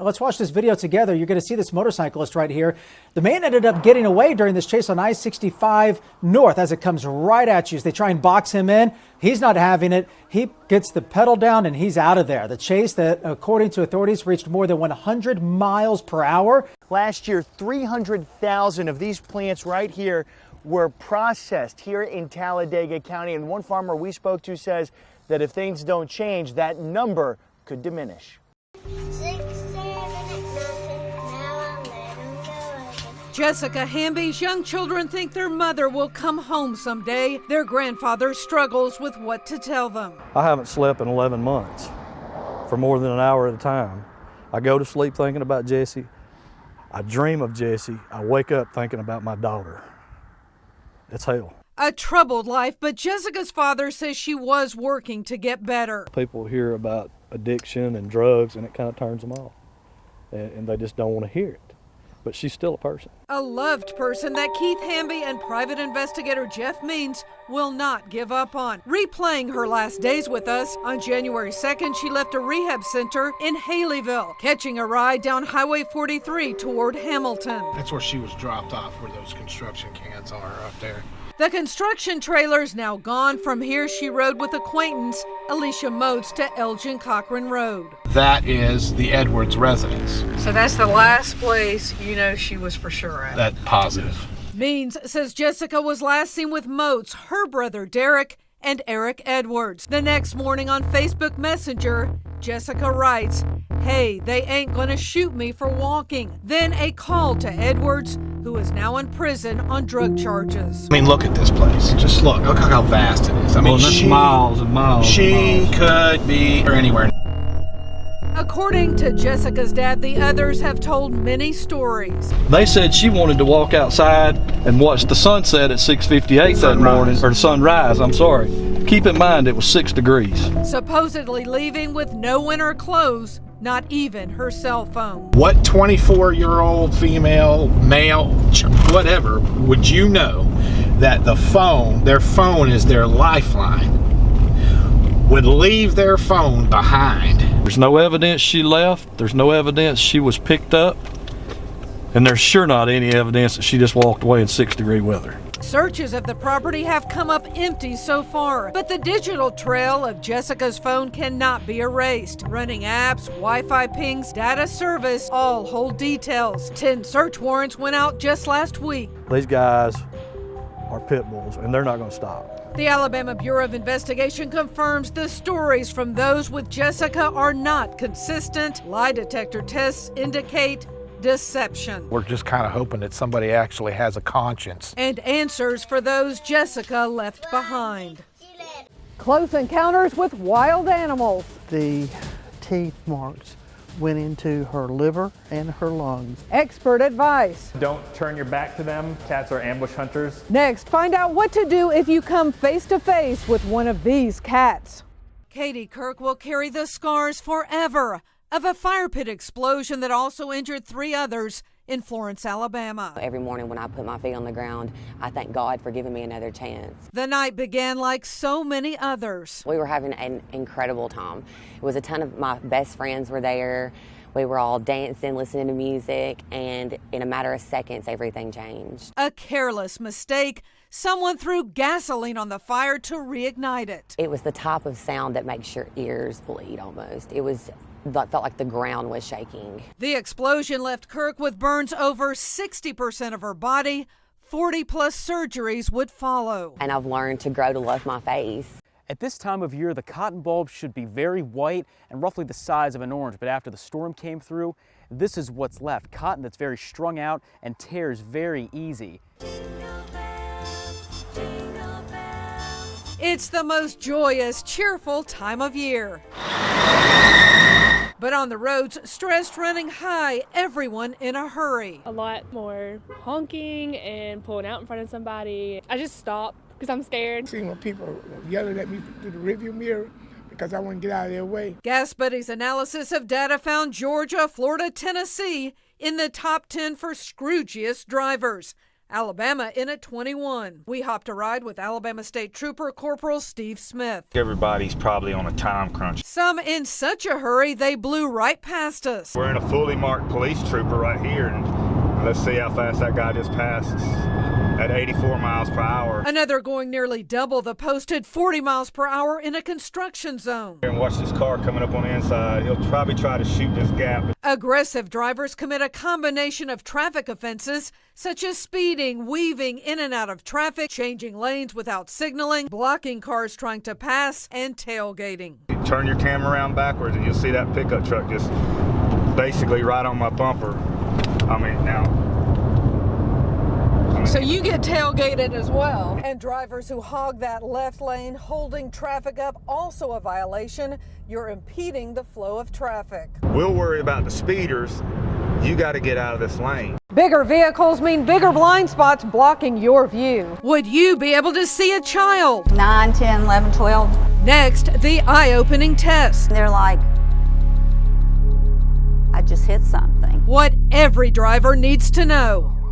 Let's watch this video together. You're going to see this motorcyclist right here. The man ended up getting away during this chase on I-65 North as it comes right at you. As they try and box him in, he's not having it. He gets the pedal down and he's out of there. The chase that, according to authorities, reached more than 100 miles per hour. Last year, 300,000 of these plants right here were processed here in Talladega County. And one farmer we spoke to says that if things don't change, that number could diminish. Jessica Hamby's young children think their mother will come home someday. Their grandfather struggles with what to tell them. I haven't slept in 11 months for more than an hour at a time. I go to sleep thinking about Jessie. I dream of Jessie. I wake up thinking about my daughter. It's hell. A troubled life, but Jessica's father says she was working to get better. People hear about addiction and drugs and it kind of turns them off. And they just don't want to hear it. But she's still a person. A loved person that Keith Hamby and private investigator Jeff Means will not give up on. Replaying her last days with us, on January 2nd, she left a rehab center in Haleyville, catching a ride down Highway 43 toward Hamilton. That's where she was dropped off, where those construction cans are up there. The construction trailer's now gone. From here, she rode with acquaintance Alicia Motes to Elgin Cochran Road. That is the Edwards residence. So that's the last place you know she was for sure at. That positive. Means says Jessica was last seen with Motes, her brother Derek, and Eric Edwards. The next morning on Facebook Messenger, Jessica writes, "Hey, they ain't gonna shoot me for walking." Then a call to Edwards, who is now in prison on drug charges. I mean, look at this place. Just look. Look how vast it is. I mean, that's miles and miles. She could be anywhere. According to Jessica's dad, the others have told many stories. They said she wanted to walk outside and watch the sunset at 6:58 that morning, or sunrise, I'm sorry. Keep in mind it was 6 degrees. Supposedly leaving with no winter clothes, not even her cell phone. What 24-year-old female, male, whatever, would you know that their phone is their lifeline, would leave their phone behind? There's no evidence she left. There's no evidence she was picked up. And there's sure not any evidence that she just walked away in 6-degree weather. Searches of the property have come up empty so far, but the digital trail of Jessica's phone cannot be erased. Running apps, Wi-Fi pings, data service, all hold details. 10 search warrants went out just last week. These guys are pit bulls, and they're not going to stop. The Alabama Bureau of Investigation confirms the stories from those with Jessica are not consistent. Lie detector tests indicate deception. We're just kind of hoping that somebody actually has a conscience. And answers for those Jessica left behind. Close encounters with wild animals. The teeth marks went into her liver and her lungs. Expert advice. Don't turn your back to them. Cats are ambush hunters. Next, find out what to do if you come face to face with one of these cats. Katie Kirk will carry the scars forever of a fire pit explosion that also injured 3 others in Florence, Alabama. Every morning when I put my feet on the ground, I thank God for giving me another chance. The night began like so many others. We were having an incredible time. It was a ton of my best friends were there. We were all dancing, listening to music, and in a matter of seconds, everything changed. A careless mistake. Someone threw gasoline on the fire to reignite it. It was the type of sound that makes your ears bleed almost. Felt like the ground was shaking. The explosion left Kirk with burns over 60% of her body. 40+ surgeries would follow. And I've learned to grow to love my face. At this time of year, the cotton bulbs should be very white and roughly the size of an orange, but after the storm came through, this is what's left. Cotton that's very strung out and tears very easy. It's the most joyous, cheerful time of year. But on the roads, stress running high, everyone in a hurry. A lot more honking and pulling out in front of somebody. I just stop because I'm scared. Seeing when people yelling at me through the rearview mirror because I want to get out of their way. Gas Buddy's analysis of data found Georgia, Florida, Tennessee in the top 10 for scroogiest drivers. Alabama in at 21. We hopped a ride with Alabama State Trooper Corporal Steve Smith. Everybody's probably on a time crunch. Some in such a hurry they blew right past us. We're in a fully marked police trooper right here, and let's see how fast that guy just passes at 84 miles per hour. Another going nearly double the posted 40 miles per hour in a construction zone. And watch this car coming up on the inside. He'll probably try to shoot this gap. Aggressive drivers commit a combination of traffic offenses such as speeding, weaving in and out of traffic, changing lanes without signaling, blocking cars trying to pass, and tailgating. Turn your camera around backwards and you'll see that pickup truck just basically right on my bumper. So you get tailgated as well. And drivers who hog that left lane holding traffic up, also a violation. You're impeding the flow of traffic. We'll worry about the speeders. You got to get out of this lane. Bigger vehicles mean bigger blind spots blocking your view. Would you be able to see a child? 9, 10, 11, 12. Next, the eye-opening test. They're like, I just hit something. What every driver needs to know.